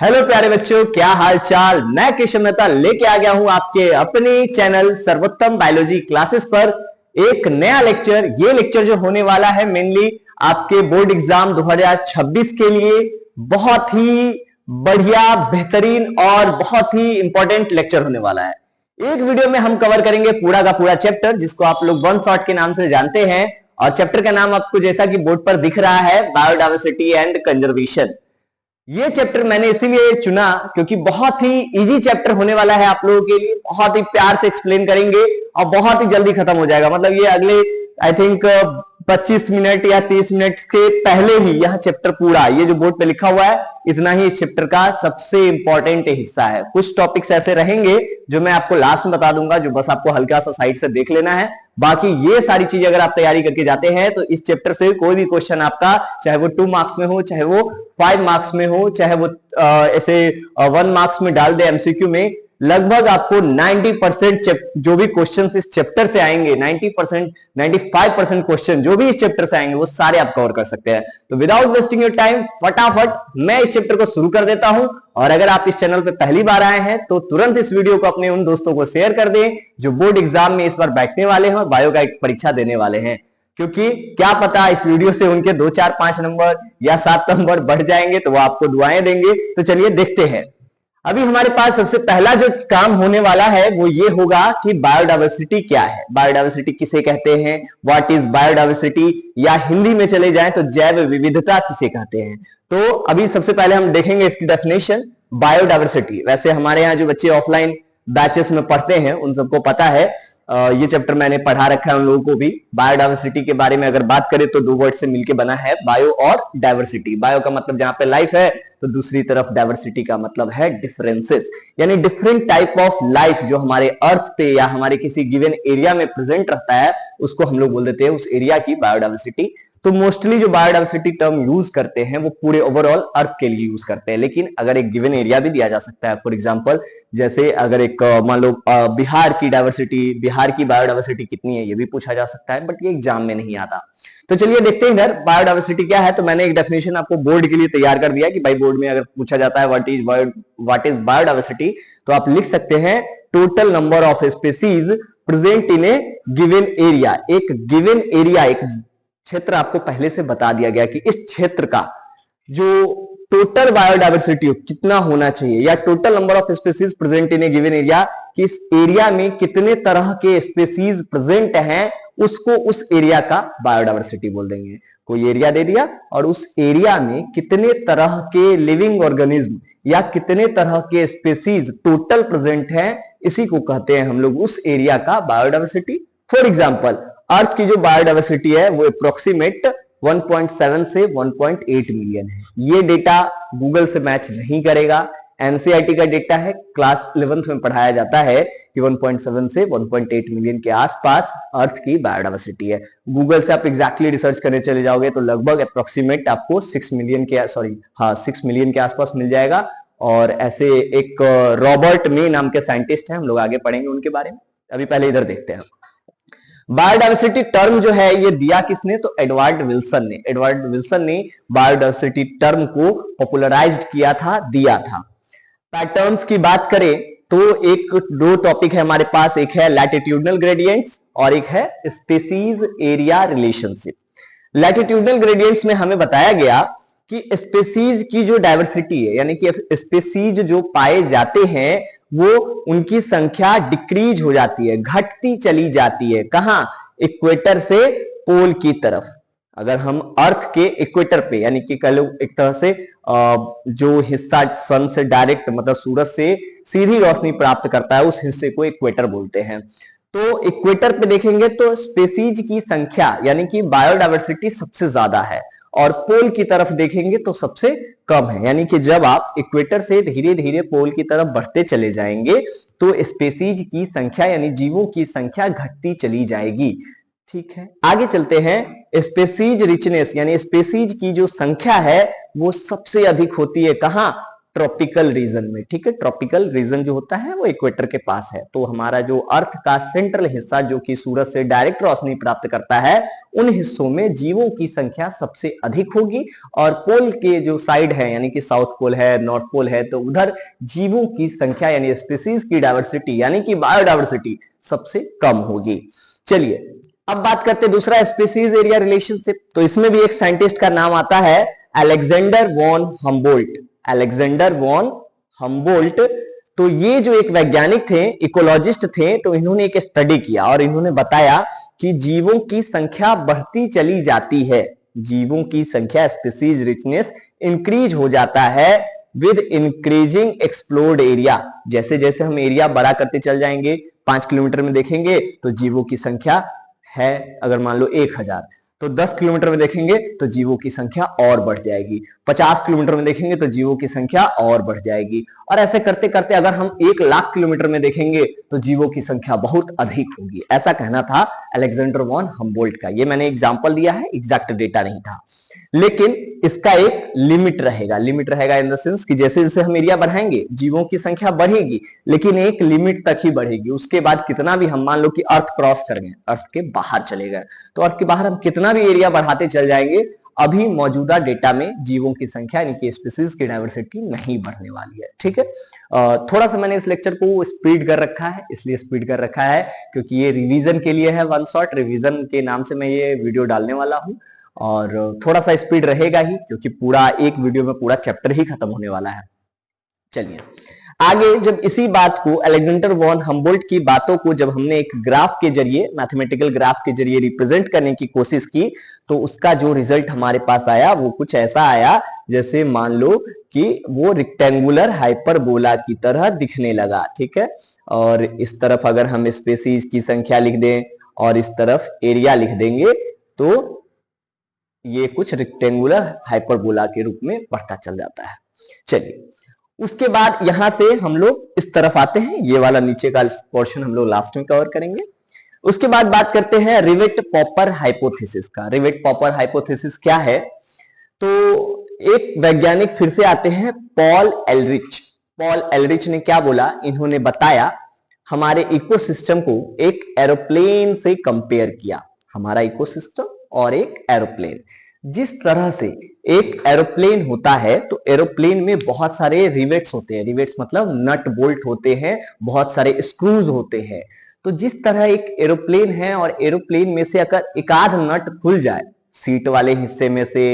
Hello प्यारे बच्चों, क्या हाल चाल। मैं केशव मेहता लेके आ गया हूं आपके अपने चैनल सर्वोत्तम बायोलॉजी क्लासेस पर एक नया लेक्चर। ये लेक्चर जो होने वाला है मेनली आपके बोर्ड एग्जाम 2026 के लिए बहुत ही बढ़िया, बेहतरीन और बहुत ही इंपॉर्टेंट लेक्चर होने वाला है। एक वीडियो में हम कवर करेंगे पूरा का पूरा चैप्टर, जिसको आप लोग वन शॉट के नाम से जानते हैं। और चैप्टर का नाम आपको जैसा कि बोर्ड पर दिख रहा है, बायोडायवर्सिटी एंड कंजर्वेशन। ये चैप्टर मैंने इसीलिए चुना क्योंकि बहुत ही इजी चैप्टर होने वाला है आप लोगों के लिए। बहुत ही प्यार से एक्सप्लेन करेंगे और बहुत ही जल्दी खत्म हो जाएगा। मतलब ये अगले आई थिंक 25 मिनट या 30 मिनट के पहले ही यह चैप्टर पूरा, ये जो बोर्ड पे लिखा हुआ है, इतना ही इस चैप्टर का सबसे इंपॉर्टेंट हिस्सा है। कुछ टॉपिक्स ऐसे रहेंगे जो मैं आपको लास्ट में बता दूंगा, जो बस आपको हल्का सा साइड से देख लेना है। बाकी ये सारी चीजें अगर आप तैयारी करके जाते हैं तो इस चैप्टर से कोई भी क्वेश्चन आपका, चाहे वो 2 मार्क्स में हो, चाहे वो 5 मार्क्स में हो, चाहे वो ऐसे 1 मार्क्स में डाल दे एमसीक्यू में, लगभग आपको 90% जो भी क्वेश्चन इस चैप्टर से आएंगे, 90% 95% क्वेश्चन जो भी इस चैप्टर से आएंगे वो सारे आप कवर कर सकते हैं। तो विदाउट वेस्टिंग योर टाइम फटाफट मैं इस चैप्टर को शुरू कर देता हूं। और अगर आप इस चैनल पे पहली बार आए हैं तो तुरंत इस वीडियो को अपने उन दोस्तों को शेयर कर दें जो बोर्ड एग्जाम में इस बार बैठने वाले हैं और बायो का एक परीक्षा देने वाले हैं। क्योंकि क्या पता इस वीडियो से उनके 2 4 5 नंबर या 7 नंबर बढ़ जाएंगे, तो वो आपको दुआएं देंगे। तो चलिए देखते हैं। अभी हमारे पास सबसे पहला जो काम होने वाला है वो ये होगा कि बायोडायवर्सिटी क्या है, बायोडायवर्सिटी किसे कहते हैं, व्हाट इज बायोडायवर्सिटी, या हिंदी में चले जाएं तो जैव विविधता किसे कहते हैं। तो अभी सबसे पहले हम देखेंगे इसकी डेफिनेशन। बायोडायवर्सिटी, वैसे हमारे यहाँ जो बच्चे ऑफलाइन बैचेस में पढ़ते हैं उन सबको पता है, ये चैप्टर मैंने पढ़ा रखा है उन लोगों को भी। बायोडायवर्सिटी के बारे में अगर बात करें तो 2 वर्ड से मिलकर बना है, बायो और डायवर्सिटी। बायो का मतलब जहां पे लाइफ है, तो दूसरी तरफ डायवर्सिटी का मतलब है डिफरेंसेस, यानी डिफरेंट टाइप ऑफ लाइफ जो हमारे अर्थ पे या हमारे किसी गिवन एरिया में प्रेजेंट रहता है, उसको हम लोग बोल देते हैं उस एरिया की बायोडायवर्सिटी। तो मोस्टली जो बायोडायवर्सिटी टर्म यूज करते हैं वो पूरे ओवरऑल अर्थ के लिए यूज करते हैं, लेकिन अगर एक गिवन एरिया भी दिया जा सकता है, फॉर एग्जांपल जैसे अगर एक मान लो बिहार की डायवर्सिटी, बिहार की बायोडायवर्सिटी कितनी है, ये भी पूछा जा सकता है, बट ये एग्जाम में नहीं आता। तो चलिए देखते हैं इधर बायोडायवर्सिटी क्या है। तो मैंने एक डेफिनेशन आपको बोर्ड के लिए तैयार कर दिया कि भाई बोर्ड में अगर पूछा जाता है व्हाट इज बायोडायवर्सिटी, तो आप लिख सकते हैं total number of species present in A given area. एक गिवन एरिया, एक क्षेत्र आपको पहले से बता दिया गया कि इस क्षेत्र का जो टोटल बायोडायवर्सिटी कितना होना चाहिए, या total number of species present in A given area, कि इस एरिया में कितने तरह के स्पीसीज प्रेजेंट हैं, उसको उस एरिया का बायोडायवर्सिटी बोल देंगे। कोई एरिया दे दिया और उस एरिया में कितने तरह के लिविंग ऑर्गेनिज्म या कितने तरह के स्पीसीज टोटल प्रेजेंट हैं, इसी को कहते हैं हम लोग उस एरिया का बायोडायवर्सिटी। फॉर एग्जाम्पल अर्थ की जो बायोडायवर्सिटी है वो अप्रोक्सीमेट 1.7 से 1.8 मिलियन है। ये डेटा गूगल से मैच नहीं करेगा, एनसीईआरटी का डेटा है, क्लास 11th में पढ़ाया जाता है कि 1.7 से 1.8 मिलियन के आसपास अर्थ की बायोडायवर्सिटी है। गूगल से आप एग्जैक्टली रिसर्च करने चले जाओगे तो लगभग अप्रोक्सीमेट आपको 6 मिलियन के आसपास मिल जाएगा। और ऐसे एक रॉबर्ट मे नाम के साइंटिस्ट हैं, हम लोग आगे पढ़ेंगे उनके बारे में। अभी पहले इधर देखते हैं। बायोडायवर्सिटी टर्म जो है ये दिया किसने, तो एडवर्ड विल्सन ने। एडवर्ड विल्सन ने बायोडायवर्सिटी टर्म को पॉपुलराइज्ड किया था, दिया था। पैटर्न्स की बात करें तो एक 2 टॉपिक है हमारे पास, एक है लैटिट्यूडनल ग्रेडियंट्स और एक है species area relationship. Latitudinal gradients में हमें बताया गया कि स्पीसीज की जो डायवर्सिटी है, यानी कि स्पीसीज जो पाए जाते हैं वो उनकी संख्या डिक्रीज हो जाती है, घटती चली जाती है। कहां, इक्वेटर से पोल की तरफ। अगर हम अर्थ के इक्वेटर पे, यानी कि कह लो एक तरह से जो हिस्सा सन से डायरेक्ट मतलब सूरज से सीधी रोशनी प्राप्त करता है, उस हिस्से को इक्वेटर बोलते हैं। तो इक्वेटर पे देखेंगे तो स्पीसीज की संख्या यानी कि बायोडायवर्सिटी सबसे ज्यादा है, और पोल की तरफ देखेंगे तो सबसे कम है। यानी कि जब आप इक्वेटर से धीरे धीरे पोल की तरफ बढ़ते चले जाएंगे तो स्पीसीज की संख्या यानी जीवों की संख्या घटती चली जाएगी। ठीक है, आगे चलते हैं। स्पीसीज रिचनेस यानी स्पीसीज की जो संख्या है वो सबसे अधिक होती है कहां, ट्रॉपिकल रीजन में, ठीक है। ट्रॉपिकल रीजन जो होता है वो इक्वेटर के पास है। तो हमारा जो अर्थ का सेंट्रल हिस्सा जो कि सूरज से डायरेक्ट रोशनी प्राप्त करता है, उन हिस्सों में जीवों की संख्या सबसे अधिक होगी, और पोल के जो साइड है यानी कि साउथ पोल है, नॉर्थ पोल है, तो उधर जीवों की संख्या यानी स्पीसीज की डाइवर्सिटी यानी कि बायोडाइवर्सिटी सबसे कम होगी। चलिए अब बात करते हैं दूसरा स्पीसीज एरिया रिलेशनशिप। तो इसमें भी एक साइंटिस्ट का नाम आता है Alexander von Humboldt. Alexander von Humboldt, तो ये जो एक वैज्ञानिक थे, इकोलॉजिस्ट थे, तो इन्होंने एक स्टडी किया और इन्होंने बताया कि जीवों की संख्या बढ़ती चली जाती है, जीवों की संख्या स्पीसीज रिचनेस इंक्रीज हो जाता है विद इंक्रीजिंग एक्सप्लोर्ड एरिया। जैसे जैसे हम एरिया बड़ा करते चल जाएंगे, 5 किलोमीटर में देखेंगे तो जीवों की संख्या है अगर मान लो 1000, तो 10 किलोमीटर में देखेंगे तो जीवों की संख्या और बढ़ जाएगी, 50 किलोमीटर में देखेंगे तो जीवों की संख्या और बढ़ जाएगी, और ऐसे करते करते अगर हम 1,00,000 किलोमीटर में देखेंगे तो जीवों की संख्या बहुत अधिक होगी। ऐसा कहना था अलेक्जेंडर वॉन हम्बोल्ट का। ये मैंने एग्जांपल दिया है, एग्जैक्ट डेटा नहीं था, लेकिन इसका एक लिमिट रहेगा। लिमिट रहेगा इन द सेंस कि जैसे जैसे हम एरिया बढ़ाएंगे जीवों की संख्या बढ़ेगी, लेकिन एक लिमिट तक ही बढ़ेगी। उसके बाद कितना भी हम मान लो कि अर्थ क्रॉस कर गए, अर्थ के बाहर चले गए, तो अर्थ के बाहर हम कितना भी एरिया बढ़ाते चल जाएंगे, अभी मौजूदा डेटा में जीवों की संख्या यानी कि स्पीसीज की डाइवर्सिटी नहीं बढ़ने वाली है, ठीक है। थोड़ा सा मैंने इस लेक्चर को स्पीड कर रखा है, इसलिए स्पीड कर रखा है क्योंकि ये रिवीजन के लिए है, वन शॉट रिवीजन के नाम से मैं ये वीडियो डालने वाला हूं, और थोड़ा सा स्पीड रहेगा ही क्योंकि पूरा एक वीडियो में पूरा चैप्टर ही खत्म होने वाला है। चलिए आगे, जब इसी बात को अलेक्जेंडर वॉन हम्बोल्ट की बातों को जब हमने एक ग्राफ के जरिए, मैथमेटिकल ग्राफ के जरिए रिप्रेजेंट करने की कोशिश की, तो उसका जो रिजल्ट हमारे पास आया वो कुछ ऐसा आया, जैसे मान लो कि वो रेक्टेंगुलर हाइपरबोला की तरह दिखने लगा, ठीक है। और इस तरफ अगर हम स्पीसीज की संख्या लिख दें और इस तरफ एरिया लिख देंगे, तो ये कुछ रेक्टेंगुलर हाइपरबोला के रूप में बढ़ता चल जाता है। चलिए उसके बाद यहां से हम लोग इस तरफ आते हैं, ये वाला नीचे का पोर्शन हम लोग लास्ट में कवर करेंगे। उसके बाद बात करते हैं रिवेट पॉपर हाइपोथेसिस का। रिवेट पॉपर हाइपोथेसिस क्या है? तो एक वैज्ञानिक फिर से आते हैं, पॉल एलरिच। पॉल एलरिच ने क्या बोला? इन्होंने बताया हमारे इकोसिस्टम को एक एरोप्लेन से कंपेयर किया, हमारा इकोसिस्टम और एक एरोप्लेन। जिस तरह से एक एरोप्लेन होता है तो एरोप्लेन में बहुत सारे रिवेट्स होते हैं, रिवेट्स मतलब नट बोल्ट होते हैं, बहुत सारे स्क्रूज होते हैं। तो जिस तरह एक एरोप्लेन है और एरोप्लेन में से अगर एक आध नट खुल जाए, सीट वाले हिस्से में से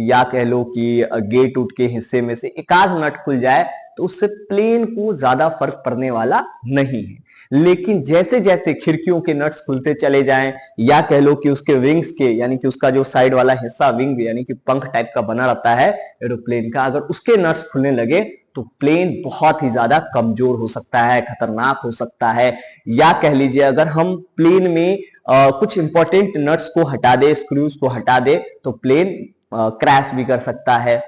या कह लो कि गेट उट के हिस्से में से एक आध नट खुल जाए, तो उससे प्लेन को ज्यादा फर्क पड़ने वाला नहीं है। लेकिन जैसे जैसे खिड़कियों के नट्स खुलते चले जाएं या कह लो कि उसके विंग्स के यानी कि उसका जो साइड वाला हिस्सा विंग यानी कि पंख टाइप का बना रहता है एरोप्लेन का, अगर उसके नट्स खुलने लगे तो प्लेन बहुत ही ज्यादा कमजोर हो सकता है, खतरनाक हो सकता है। या कह लीजिए अगर हम प्लेन में कुछ इंपॉर्टेंट नट्स को हटा दे, स्क्रूज को हटा दे, तो प्लेन क्रैश भी कर सकता है।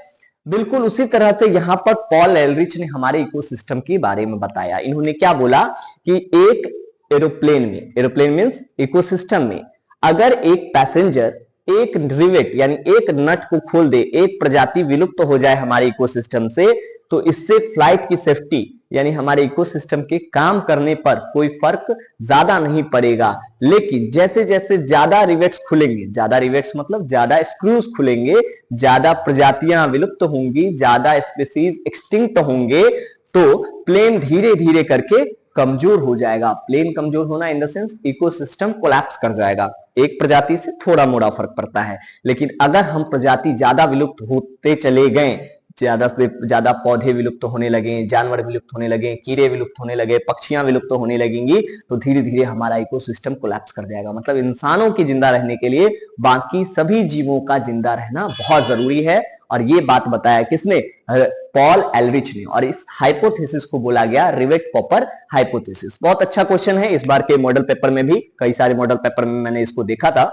बिल्कुल उसी तरह से यहां पर पॉल एलरिच ने हमारे इकोसिस्टम के बारे में बताया। इन्होंने क्या बोला कि एक एरोप्लेन में, एरोप्लेन मींस इकोसिस्टम में, अगर एक पैसेंजर एक रिवेट यानी एक नट को खोल दे, एक प्रजाति विलुप्त हो जाए हमारे इकोसिस्टम से, तो इससे फ्लाइट की सेफ्टी यानी हमारे इकोसिस्टम के काम करने पर कोई फर्क ज्यादा नहीं पड़ेगा। लेकिन जैसे जैसे ज्यादा रिवेट्स खुलेंगे, ज्यादा रिवेट्स मतलब ज्यादा स्क्रूज खुलेंगे, ज्यादा प्रजातियां विलुप्त होंगी, ज्यादा स्पीसीज एक्सटिंक्ट होंगे, तो प्लेन धीरे धीरे करके कमजोर हो जाएगा। प्लेन कमजोर होना in the sense ecosystem collapse कर जाएगा। एक प्रजाति से थोड़ा मोड़ा फर्क पड़ता है, लेकिन अगर हम प्रजाति ज्यादा विलुप्त होते चले गए, ज्यादा से ज्यादा पौधे विलुप्त होने लगे, जानवर विलुप्त होने लगे, कीड़े विलुप्त होने लगे, पक्षियां विलुप्त होने लगेंगी, तो धीरे धीरे हमारा इकोसिस्टम कोलैप्स कर जाएगा। मतलब इंसानों के जिंदा रहने के लिए बाकी सभी जीवों का जिंदा रहना बहुत जरूरी है। और ये बात बताया किसने? पॉल एलरिच ने। और इस हाइपोथेसिस को बोला गया रिवेट पॉपर हाइपोथेसिस। बहुत अच्छा क्वेश्चन है, इस बार के मॉडल पेपर में भी, कई सारे मॉडल पेपर में मैंने इसको देखा था।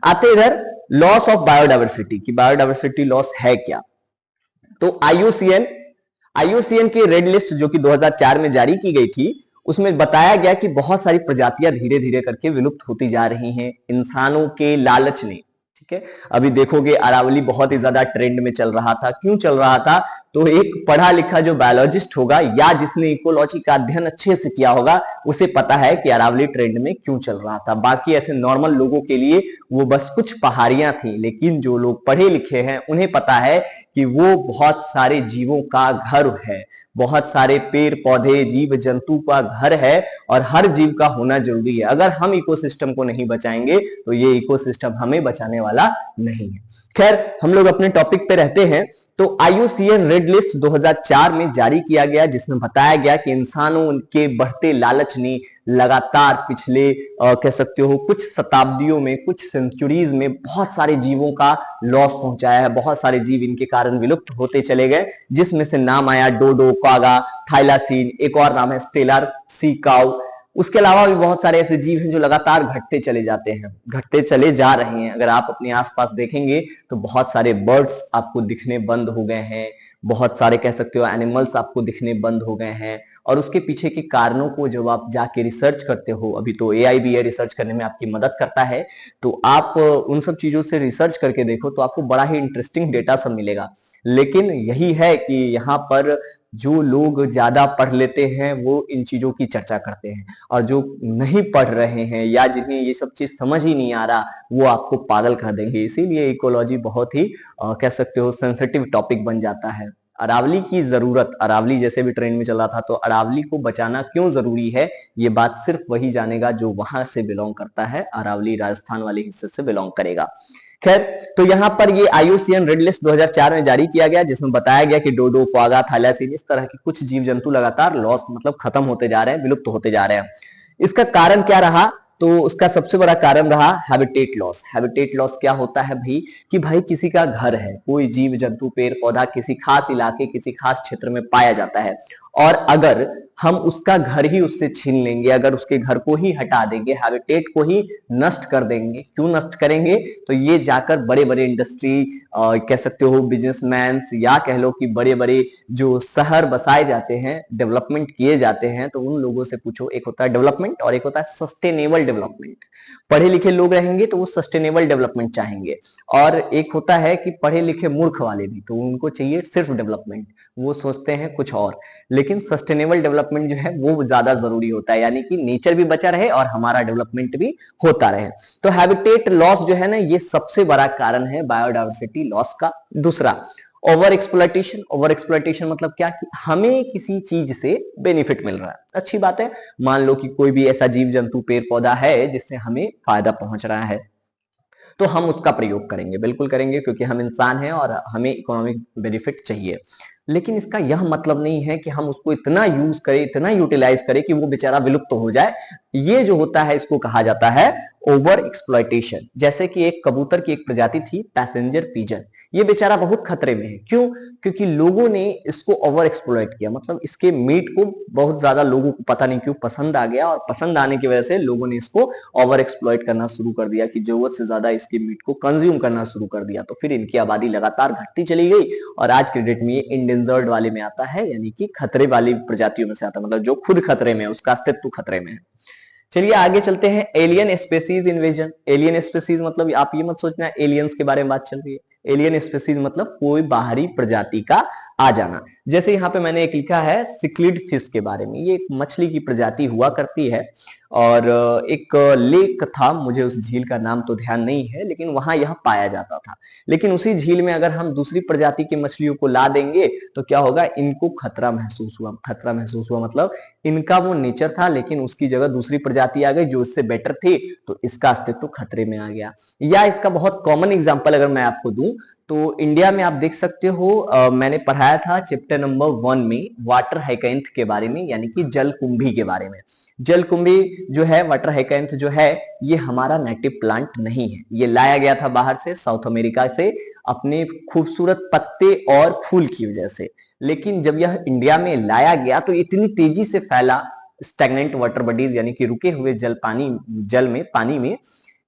आते इधर लॉस ऑफ बायोडाइवर्सिटी की, बायोडाइवर्सिटी लॉस है क्या? तो आईयूसीएन की रेड लिस्ट जो कि 2004 में जारी की गई थी, उसमें बताया गया कि बहुत सारी प्रजातियां धीरे धीरे करके विलुप्त होती जा रही हैं इंसानों के लालच ने। ठीक है, अभी देखोगे अरावली बहुत ही ज्यादा ट्रेंड में चल रहा था। क्यों चल रहा था? तो एक पढ़ा लिखा जो बायोलॉजिस्ट होगा या जिसने इकोलॉजी का अध्ययन अच्छे से किया होगा उसे पता है कि अरावली ट्रेंड में क्यों चल रहा था। बाकी ऐसे नॉर्मल लोगों के लिए वो बस कुछ पहाड़ियां थी, लेकिन जो लोग पढ़े लिखे हैं उन्हें पता है कि वो बहुत सारे जीवों का घर है, बहुत सारे पेड़ पौधे जीव जंतु का घर है और हर जीव का होना जरूरी है। अगर हम इकोसिस्टम को नहीं बचाएंगे तो ये इकोसिस्टम हमें बचाने वाला नहीं है। खैर, हम लोग अपने टॉपिक पे रहते हैं। तो IUCN रेड लिस्ट 2004 में जारी किया गया, जिसमें बताया गया कि इंसानों के बढ़ते लालच ने लगातार पिछले कह सकते हो कुछ शताब्दियों में, कुछ सेंचुरीज में बहुत सारे जीवों का लॉस पहुंचाया है। बहुत सारे जीव इनके कारण विलुप्त होते चले गए, जिसमें से नाम आया डोडो, क्वागा, थाइलासीन, एक और नाम है स्टेलर सी काउ। उसके अलावा भी बहुत सारे ऐसे जीव हैं जो लगातार घटते चले जाते हैं, घटते चले जा रहे हैं। अगर आप अपने आसपास देखेंगे तो बहुत सारे बर्ड्स आपको दिखने बंद हो गए हैं, बहुत सारे कह सकते हो एनिमल्स आपको दिखने बंद हो गए हैं। और उसके पीछे के कारणों को जब आप जाके रिसर्च करते हो, अभी तो AI भी है रिसर्च करने में आपकी मदद करता है, तो आप उन सब चीजों से रिसर्च करके देखो तो आपको बड़ा ही इंटरेस्टिंग डेटा सब मिलेगा। लेकिन यही है कि यहाँ पर जो लोग ज्यादा पढ़ लेते हैं वो इन चीजों की चर्चा करते हैं, और जो नहीं पढ़ रहे हैं या जिन्हें ये सब चीज समझ ही नहीं आ रहा वो आपको पागल कर देंगे। इसीलिए इकोलॉजी बहुत ही कह सकते हो सेंसिटिव टॉपिक बन जाता है। अरावली की जरूरत, अरावली जैसे भी ट्रेंड में चल रहा था, तो अरावली को बचाना क्यों जरूरी है ये बात सिर्फ वही जानेगा जो वहां से बिलोंग करता है, अरावली राजस्थान वाले हिस्से से बिलोंग करेगा। खैर, तो यहाँ पर ये IUCN रेड लिस्ट 2004 में जारी किया गया, जिसमें बताया गया कि डोडो, क्वागा, थाइलासीन इस तरह के कुछ जीव जंतु लगातार लॉस मतलब खत्म होते जा रहे हैं, विलुप्त होते जा रहे हैं। इसका कारण क्या रहा? तो उसका सबसे बड़ा कारण रहा हैबिटेट लॉस। हैबिटेट लॉस क्या होता है भाई? कि भाई किसी का घर है, कोई जीव जंतु पेड़ पौधा किसी खास इलाके किसी खास क्षेत्र में पाया जाता है, और अगर हम उसका घर ही उससे छीन लेंगे, अगर उसके घर को ही हटा देंगे, हैबिटेट को ही नष्ट कर देंगे। क्यों नष्ट करेंगे? तो ये जाकर बड़े बड़े इंडस्ट्री कह सकते हो बिजनेसमैन या कह लो कि बड़े बड़े जो शहर बसाए जाते हैं, डेवलपमेंट किए जाते हैं, तो उन लोगों से पूछो, एक होता है डेवलपमेंट और एक होता है सस्टेनेबल डेवलपमेंट। पढ़े लिखे लोग रहेंगे तो वो सस्टेनेबल डेवलपमेंट चाहेंगे, और एक होता है कि पढ़े लिखे मूर्ख वाले भी, तो उनको चाहिए सिर्फ डेवलपमेंट, वो सोचते हैं कुछ और। लेकिन सस्टेनेबल डेवलपमेंट जो है वो ज्यादा जरूरी होता है, यानी कि नेचर भी बचा रहे और हमारा डेवलपमेंट भी होता रहे। तो हैबिटेट लॉस जो है ना, ये सबसे बड़ा कारण है बायोडायवर्सिटी लॉस का। दूसरा, ओवर एक्सप्लॉइटेशन। ओवर एक्सप्लॉइटेशन मतलब क्या? कि हमें किसी चीज से बेनिफिट मिल रहा है, अच्छी बात है, मान लो कि कोई भी ऐसा जीव जंतु पेड़ पौधा है जिससे हमें फायदा पहुंच रहा है, तो हम उसका प्रयोग करेंगे, बिल्कुल करेंगे, क्योंकि हम इंसान हैं और हमें इकोनॉमिक बेनिफिट चाहिए। लेकिन इसका यह मतलब नहीं है कि हम उसको इतना यूज करें, इतना यूटिलाइज करें कि वो बेचारा विलुप्त हो जाए। ये जो होता है इसको कहा जाता है ओवर एक्सप्लॉइटेशन। जैसे कि एक कबूतर की एक प्रजाति थी पैसेंजर पिजन, ये बेचारा बहुत खतरे में है। क्यों? क्योंकि लोगों ने इसको ओवर एक्सप्लॉइट किया, मतलब इसके मीट को बहुत ज्यादा लोगों को पता नहीं क्यों पसंद आ गया, और पसंद आने की वजह से लोगों ने इसको ओवर एक्सप्लॉइट करना शुरू कर दिया, कि जरूरत से ज्यादा इसके मीट को कंज्यूम करना शुरू कर दिया। तो फिर इनकी आबादी लगातार घटती चली गई, और आज के डेट में ये इंडेंजर्ड वाले में आता है, यानी कि खतरे वाली प्रजातियों में से आता है, मतलब जो खुद खतरे में है, उसका अस्तित्व खतरे में है। चलिए आगे चलते हैं, alien species invasion. Alien species मतलब आप ये मत सोचना एलियंस के बारे में बात चल रही है। एलियन स्पेसीज मतलब कोई बाहरी प्रजाति का आ जाना। जैसे यहाँ पे मैंने एक लिखा है सिक्लिड फिश के बारे में, ये एक मछली की प्रजाति हुआ करती है, और एक लेक था, मुझे उस झील का नाम तो ध्यान नहीं है, लेकिन वहां यह पाया जाता था। लेकिन उसी झील में अगर हम दूसरी प्रजाति की मछलियों को ला देंगे तो क्या होगा? इनको खतरा महसूस हुआ। खतरा महसूस हुआ मतलब इनका वो नेचर था, लेकिन उसकी जगह दूसरी प्रजाति आ गई जो इससे बेटर थी, तो इसका अस्तित्व खतरे में आ गया। या इसका बहुत कॉमन एग्जांपल अगर मैं आपको दूं तो इंडिया में आप देख सकते हो, मैंने पढ़ाया था चैप्टर नंबर 1 में वाटर हाइकैंथ के बारे में, यानी कि जलकुंभी के बारे में। जलकुंभी जो है, वाटर हाइकैंथ जो है, ये हमारा नेटिव प्लांट नहीं है, ये लाया गया था बाहर से, साउथ अमेरिका से, अपने खूबसूरत पत्ते और फूल की वजह से। लेकिन जब यह इंडिया में लाया गया तो इतनी तेजी से फैला स्टैग्नेंट वाटर बॉडीज, यानी कि रुके हुए पानी में,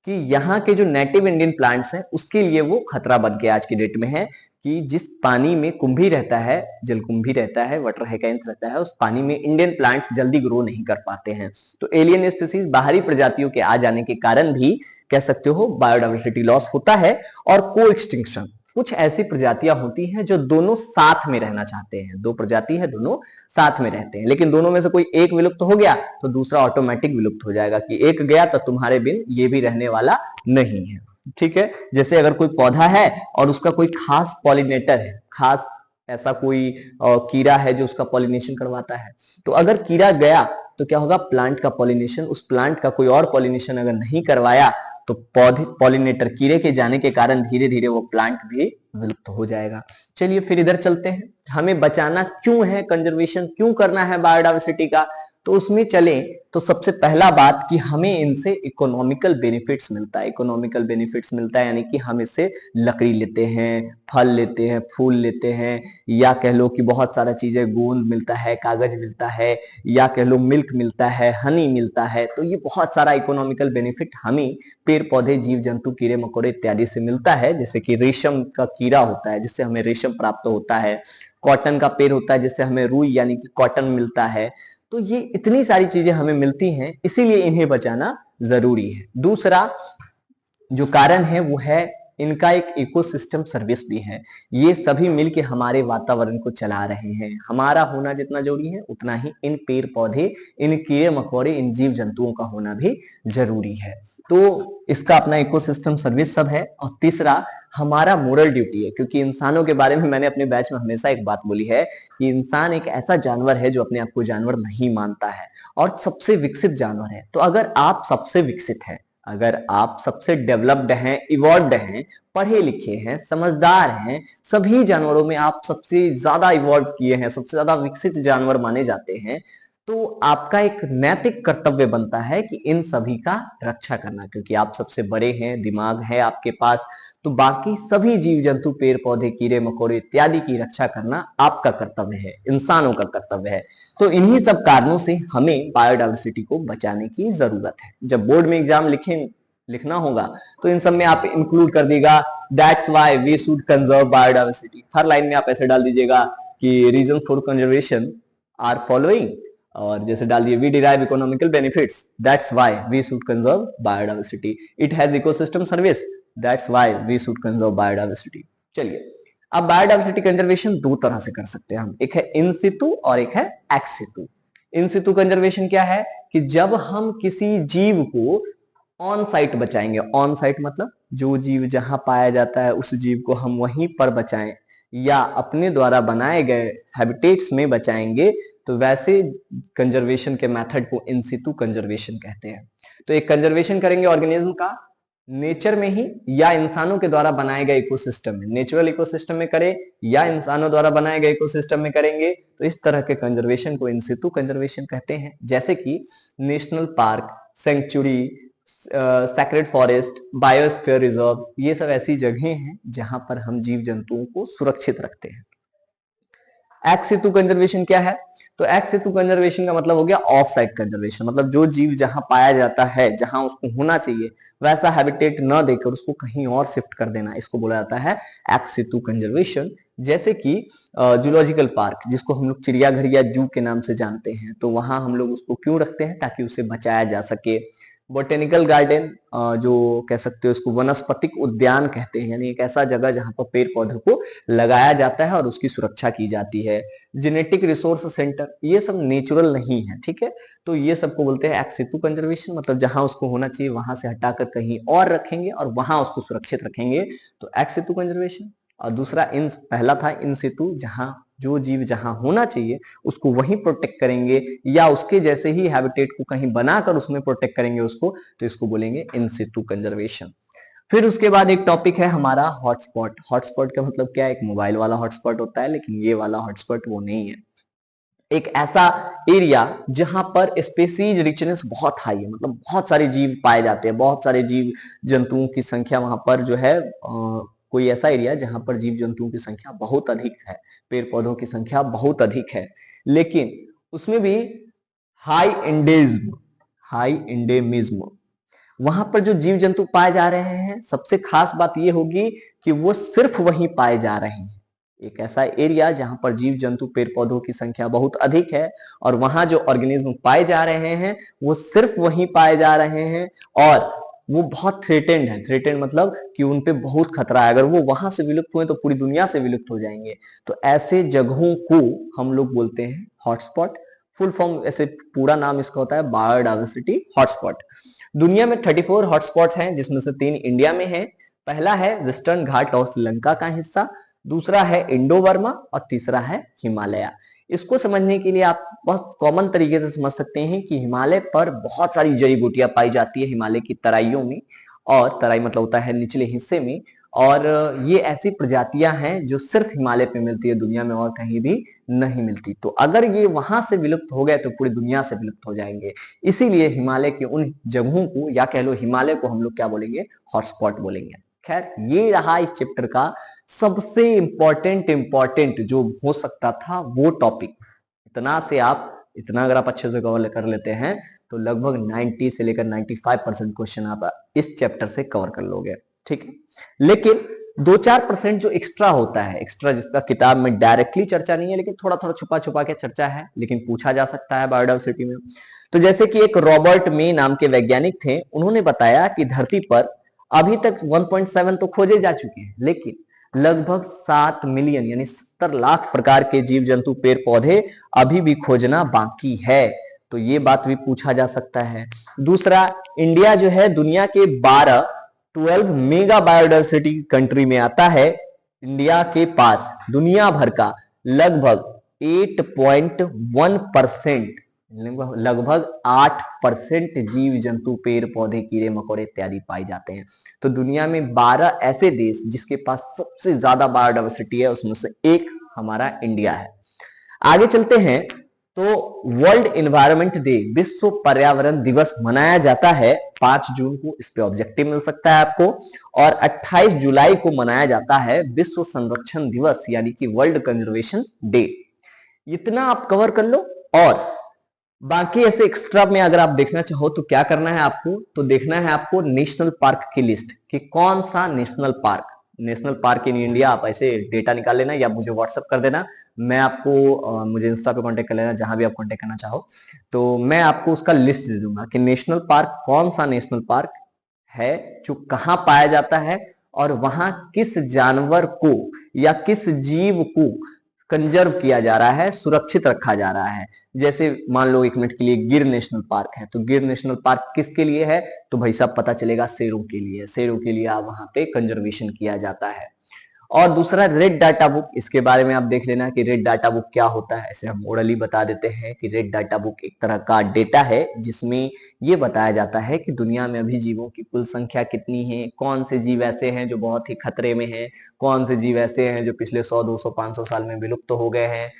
कि यहाँ के जो नेटिव इंडियन प्लांट्स हैं उसके लिए वो खतरा बन के आज की डेट में है, कि जिस पानी में कुंभी रहता है, जलकुंभी रहता है, वाटर हाइकैंथ रहता है, उस पानी में इंडियन प्लांट्स जल्दी ग्रो नहीं कर पाते हैं। तो एलियन स्पीसीज बाहरी प्रजातियों के आ जाने के कारण भी कह सकते हो बायोडायवर्सिटी लॉस होता है। और को एक्सटिंक्शन, कुछ ऐसी प्रजातियां होती हैं जो दोनों साथ में रहना चाहते हैं। दो प्रजाति है, दोनों साथ में रहते हैं, लेकिन दोनों में से कोई एक विलुप्त हो गया तो दूसरा ऑटोमेटिक विलुप्त हो जाएगा कि एक गया तो तुम्हारे बिन ये भी रहने वाला नहीं है। ठीक है, जैसे अगर कोई पौधा है और उसका कोई खास पॉलिनेटर है, खास ऐसा कोई कीड़ा है जो उसका पॉलिनेशन करवाता है, तो अगर कीड़ा गया तो क्या होगा, प्लांट का पॉलिनेशन, उस प्लांट का कोई और पॉलिनेशन अगर नहीं करवाया तो पौधे पॉलिनेटर कीड़े के जाने के कारण धीरे धीरे वो प्लांट भी विलुप्त हो जाएगा। चलिए फिर इधर चलते हैं, हमें बचाना क्यों है, कंजर्वेशन क्यों करना है बायोडायवर्सिटी का, तो उसमें चलें तो सबसे पहला बात कि हमें इनसे इकोनॉमिकल बेनिफिट्स मिलता है। इकोनॉमिकल बेनिफिट्स मिलता है यानी कि हम इससे लकड़ी लेते हैं, फल लेते हैं, फूल लेते हैं, या कह लो कि बहुत सारा चीजें, गोंद मिलता है, कागज मिलता है, या कह लो मिल्क मिलता है, हनी मिलता है। तो ये बहुत सारा इकोनॉमिकल बेनिफिट हमें पेड़ पौधे, जीव जंतु, कीड़े मकोड़े इत्यादि से मिलता है। जैसे कि रेशम का कीड़ा होता है जिससे हमें रेशम प्राप्त होता है, कॉटन का पेड़ होता है जिससे हमें रुई यानी कि कॉटन मिलता है। तो ये इतनी सारी चीजें हमें मिलती हैं, इसीलिए इन्हें बचाना जरूरी है। दूसरा जो कारण है वो है इनका एक इकोसिस्टम सर्विस भी है। ये सभी मिलके हमारे वातावरण को चला रहे हैं। हमारा होना जितना जरूरी है उतना ही इन पेड़ पौधे, इन कीड़े मकोड़े, इन जीव जंतुओं का होना भी जरूरी है। तो इसका अपना इकोसिस्टम सर्विस सब है। और तीसरा हमारा मोरल ड्यूटी है, क्योंकि इंसानों के बारे में मैंने अपने बैच में हमेशा एक बात बोली है कि इंसान एक ऐसा जानवर है जो अपने आप को जानवर नहीं मानता है और सबसे विकसित जानवर है। तो अगर आप सबसे विकसित हैं, अगर आप सबसे डेवलप्ड हैं, इवॉल्व्ड हैं, पढ़े लिखे हैं, समझदार हैं, सभी जानवरों में आप सबसे ज्यादा इवॉल्व किए हैं, सबसे ज्यादा विकसित जानवर माने जाते हैं, तो आपका एक नैतिक कर्तव्य बनता है कि इन सभी का रक्षा करना, क्योंकि आप सबसे बड़े हैं, दिमाग है आपके पास, तो बाकी सभी जीव जंतु, पेड़ पौधे, कीड़े मकोड़े इत्यादि की रक्षा करना आपका कर्तव्य है, इंसानों का कर्तव्य है। तो इन्हीं सब कारणों से हमें बायोडायवर्सिटी को बचाने की जरूरत है। जब बोर्ड में एग्जाम लिखना होगा तो इन सब में आप इंक्लूड कर दीजिएगा that's why we should conserve biodiversity. हर लाइन में आप ऐसे डाल दीजिएगा कि reason for conservation are following, और जैसे डाल दिए we derive economical benefits, that's why we should conserve biodiversity. It has ecosystem service, that's why we should conserve biodiversity. चलिए, अब बायोडायवर्सिटी कंजर्वेशन दो तरह से कर सकते हैं हम, एक है इन सितु और एक है एक्स सितु। इन सितु कंजर्वेशन क्या है कि जब हम किसी जीव को ऑन साइट बचाएंगे, ऑन साइट मतलब जो जीव जहां पाया जाता है उस जीव को हम वहीं पर बचाएं, या अपने द्वारा बनाए गए हैबिटेट्स में बचाएंगे, तो वैसे कंजर्वेशन के मेथड को इन सितु कंजर्वेशन कहते हैं। तो एक कंजर्वेशन करेंगे ऑर्गेनिज्म का नेचर में ही या इंसानों के द्वारा बनाए गए इकोसिस्टम में, नेचुरल इकोसिस्टम में करें या इंसानों द्वारा बनाए गए इकोसिस्टम में करेंगे, तो इस तरह के कंजर्वेशन को इन सितु कंजर्वेशन कहते हैं। जैसे कि national park, sanctuary, sacred forest, biosphere reserve, ये सब ऐसी जगहें हैं जहां पर हम जीव जंतुओं को सुरक्षित रखते हैं। एक्स सितु कंजर्वेशन क्या है, तो एक्स सितु कंजर्वेशन का मतलब हो गया ऑफ साइट कंजर्वेशन, मतलब जो जीव जहां पाया जाता है, जहां उसको होना चाहिए वैसा हैबिटेट न देकर उसको कहीं और शिफ्ट कर देना, इसको बोला जाता है एक्स सितु कंजर्वेशन। जैसे कि जूलॉजिकल पार्क, जिसको हम लोग चिड़ियाघर या जू के नाम से जानते हैं, तो वहां हम लोग उसको क्यों रखते हैं, ताकि उसे बचाया जा सके। बोटेनिकल गार्डन, जो कह सकते हो उसको वनस्पतिक उद्यान कहते हैं, यानी एक ऐसा जगह जहां पर पेड़ पौधों को लगाया जाता है और उसकी सुरक्षा की जाती है। जेनेटिक रिसोर्स सेंटर, ये सब नेचुरल नहीं है, ठीक है, तो ये सबको बोलते हैं एक्स सितु कंजर्वेशन, मतलब जहां उसको होना चाहिए वहां से हटाकर कहीं और रखेंगे और वहां उसको सुरक्षित रखेंगे, तो एक्स सितु कंजर्वेशन। और दूसरा पहला था इन सितु, जहां जो जीव जहां होना चाहिए उसको वहीं प्रोटेक्ट करेंगे या उसके जैसे ही हैबिटेट को कहीं बनाकर उसमें प्रोटेक्ट करेंगे उसको, तो इसको बोलेंगे इन सितु कंजर्वेशन। फिर उसके बाद एक टॉपिक है हमारा हॉटस्पॉट। हॉटस्पॉट का मतलब क्या है, एक मोबाइल वाला हॉटस्पॉट होता है, लेकिन ये वाला हॉटस्पॉट वो नहीं है। एक ऐसा एरिया जहां पर स्पेसीज रिचनेस बहुत हाई है, मतलब बहुत सारे जीव पाए जाते हैं, बहुत सारे जीव जंतुओं की संख्या वहां पर जो है, कोई ऐसा एरिया जहां पर जीव जंतुओं की संख्या बहुत अधिक है, पेड़ पौधों की संख्या बहुत अधिक है, लेकिन उसमें भी हाई एंडेमिज्म, हाई एंडेमिज्म, वहां पर जो जीव जंतु पाए जा रहे हैं, सबसे खास बात यह होगी कि वो सिर्फ वहीं पाए जा रहे हैं। एक ऐसा एरिया जहां पर जीव जंतु, पेड़ पौधों की संख्या बहुत अधिक है और वहां जो ऑर्गेनिज्म पाए जा रहे हैं वो सिर्फ वहीं पाए जा रहे हैं, और वो बहुत थ्रेटेंड है। थ्रेटेंड मतलब कि उन पे बहुत खतरा है, अगर वो वहां से विलुप्त हुए तो पूरी दुनिया से विलुप्त हो जाएंगे। तो ऐसे जगहों को हम लोग बोलते हैं हॉटस्पॉट। फुल फॉर्म ऐसे पूरा नाम इसका होता है बायोडायवर्सिटी हॉटस्पॉट। दुनिया में 34 हॉटस्पॉट्स हैं, जिसमें से 3 इंडिया में हैं। पहला है वेस्टर्न घाट और श्रीलंका का हिस्सा, दूसरा है इंडो बर्मा और तीसरा है हिमालय। इसको समझने के लिए आप बहुत कॉमन तरीके से समझ सकते हैं कि हिमालय पर बहुत सारी जड़ी बूटियां पाई जाती है, हिमालय की तराइयों में, और तराई मतलब होता है निचले हिस्से में। और ये ऐसी प्रजातियां हैं जो सिर्फ हिमालय पे मिलती है, दुनिया में और कहीं भी नहीं मिलती। तो अगर ये वहां से विलुप्त हो गए तो पूरी दुनिया से विलुप्त हो जाएंगे। इसीलिए हिमालय के उन जगहों को, या कह लो हिमालय को, हम लोग क्या बोलेंगे, हॉटस्पॉट बोलेंगे। खैर, ये रहा इस चैप्टर का सबसे इंपॉर्टेंट जो हो सकता था वो टॉपिक। इतना अगर आप अच्छे से कवर कर लेते हैं तो लगभग 90 से लेकर 95% क्वेश्चन आप इस चैप्टर से कवर कर लोगे। ठीक है, लेकिन 2-4% जो एक्स्ट्रा होता है, एक्स्ट्रा जिसका किताब में डायरेक्टली चर्चा नहीं है लेकिन थोड़ा थोड़ा छुपा छुपा के चर्चा है, लेकिन पूछा जा सकता है बायोडायवर्सिटी में। तो जैसे कि एक रॉबर्ट मे नाम के वैज्ञानिक थे, उन्होंने बताया कि धरती पर अभी तक 1.7 तो खोजे जा चुके हैं, लेकिन लगभग 7 मिलियन यानी 70 लाख प्रकार के जीव जंतु पेड़ पौधे अभी भी खोजना बाकी है। तो ये बात भी पूछा जा सकता है। दूसरा, इंडिया जो है दुनिया के 12 मेगा बायोडायवर्सिटी कंट्री में आता है। इंडिया के पास दुनिया भर का लगभग 8.1%, लगभग 8% जीव जंतु पेड़ पौधे कीड़े मकोड़े इत्यादि पाए जाते हैं। तो दुनिया में 12 ऐसे देश जिसके पास सबसे ज्यादा बायोडायवर्सिटी है, उसमें से एक हमारा इंडिया है। आगे चलते हैं तो वर्ल्ड एनवायरनमेंट डे, विश्व पर्यावरण दिवस मनाया जाता है 5 जून को। इस पे ऑब्जेक्टिव मिल सकता है आपको। और 28 जुलाई को मनाया जाता है विश्व संरक्षण दिवस, यानी कि वर्ल्ड कंजर्वेशन डे। इतना आप कवर कर लो। और बाकी ऐसे एक्स्ट्रा में अगर आप देखना चाहो तो क्या करना है आपको, तो देखना है आपको नेशनल पार्क की लिस्ट कि कौन सा नेशनल पार्क इन इंडिया। आप ऐसे डेटा निकाल लेना या मुझे व्हाट्सएप कर देना, मैं आपको मुझे इंस्टा पे कांटेक्ट कर लेना, जहां भी आप कांटेक्ट करना चाहो, तो मैं आपको उसका लिस्ट दे दूंगा कि नेशनल पार्क, कौन सा नेशनल पार्क है जो कहाँ पाया जाता है, और वहां किस जानवर को या किस जीव को कंजर्व किया जा रहा है, सुरक्षित रखा जा रहा है। जैसे मान लो 1 मिनट के लिए गिर नेशनल पार्क है, तो गिर नेशनल पार्क किसके लिए है, तो भाई साहब पता चलेगा शेरों के लिए। शेरों के लिए आप वहां पे कंजर्वेशन किया जाता है। और दूसरा रेड डाटा बुक, इसके बारे में आप देख लेना कि रेड डाटा बुक क्या होता है। ऐसे हम ओरली बता देते हैं कि रेड डाटा बुक एक तरह का डेटा है जिसमें ये बताया जाता है कि दुनिया में अभी जीवों की कुल संख्या कितनी है, कौन से जीव ऐसे हैं जो बहुत ही खतरे में हैं, कौन से जीव ऐसे हैं जो पिछले 100, 200, 500 साल में विलुप्त हो गए हैं।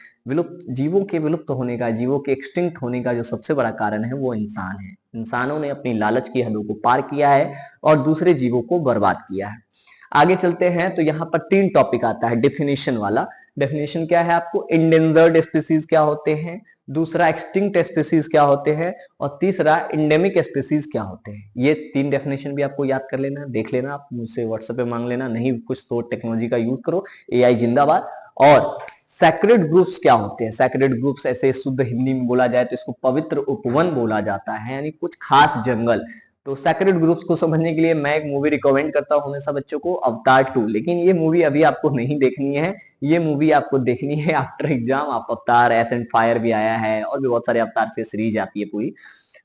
जीवों के विलुप्त होने का, जीवों के एक्सटिंक्ट होने का जो सबसे बड़ा कारण है वो इंसान है। इंसानों ने अपनी लालच की हदों को पार किया है और दूसरे जीवों को बर्बाद किया है। आगे चलते हैं तो यहाँ पर 3 टॉपिक आता है डेफिनेशन वाला। डेफिनेशन क्या है आपको, इंडेंजर्ड स्पीसीज क्या होते हैं, दूसरा एक्सटिंक्ट स्पीसीज क्या होते हैं, और तीसरा इंडेमिक स्पीसीज क्या होते हैं। ये 3 डेफिनेशन भी आपको याद कर लेना, देख लेना, आप मुझसे व्हाट्सएप पे मांग लेना, नहीं कुछ तो टेक्नोलॉजी का यूज करो, एआई जिंदाबाद। और सैक्रेड ग्रुप्स क्या होते हैं, सैक्रेड ग्रुप्स ऐसे शुद्ध हिंदी में बोला जाए तो इसको पवित्र उपवन बोला जाता है, यानी कुछ खास जंगल। तो सैक्रेड ग्रुप्स को समझने के लिए मैं एक मूवी रिकमेंड करता हूं हमेशा बच्चों को, अवतार 2। लेकिन ये मूवी अभी आपको नहीं देखनी है, ये मूवी आपको देखनी है आफ्टर एग्जाम। आप अवतार एस एंड फायर भी आया है और भी बहुत सारे अवतार से सीरीज आती है पूरी।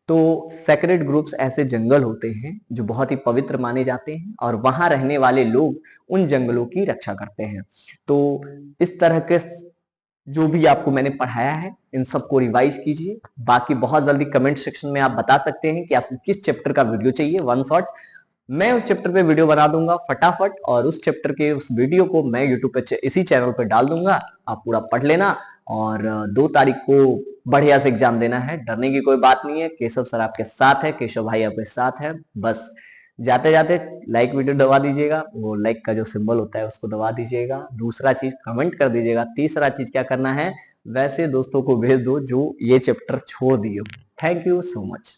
तो सैक्रेड ग्रुप्स ऐसे जंगल होते हैं जो बहुत ही पवित्र माने जाते हैं, और वहां रहने वाले लोग उन जंगलों की रक्षा करते हैं। तो इस तरह के जो भी आपको मैंने पढ़ाया है इन सबको रिवाइज कीजिए। बाकी बहुत जल्दी कमेंट सेक्शन में आप बता सकते हैं कि आपको किस चैप्टर का वीडियो चाहिए, वन शॉट मैं उस चैप्टर पे वीडियो बना दूंगा फटाफट, और उस चैप्टर के उस वीडियो को मैं यूट्यूब पे इसी चैनल पे डाल दूंगा। आप पूरा पढ़ लेना और 2 तारीख को बढ़िया से एग्जाम देना है। डरने की कोई बात नहीं है, केशव सर आपके साथ है, केशव भाई आपके साथ है। बस जाते जाते लाइक वीडियो दबा दीजिएगा, वो लाइक का जो सिंबल होता है उसको दबा दीजिएगा। दूसरा चीज कमेंट कर दीजिएगा। तीसरा चीज क्या करना है, वैसे दोस्तों को भेज दो जो ये चैप्टर छोड़ दिए। Thank you so much.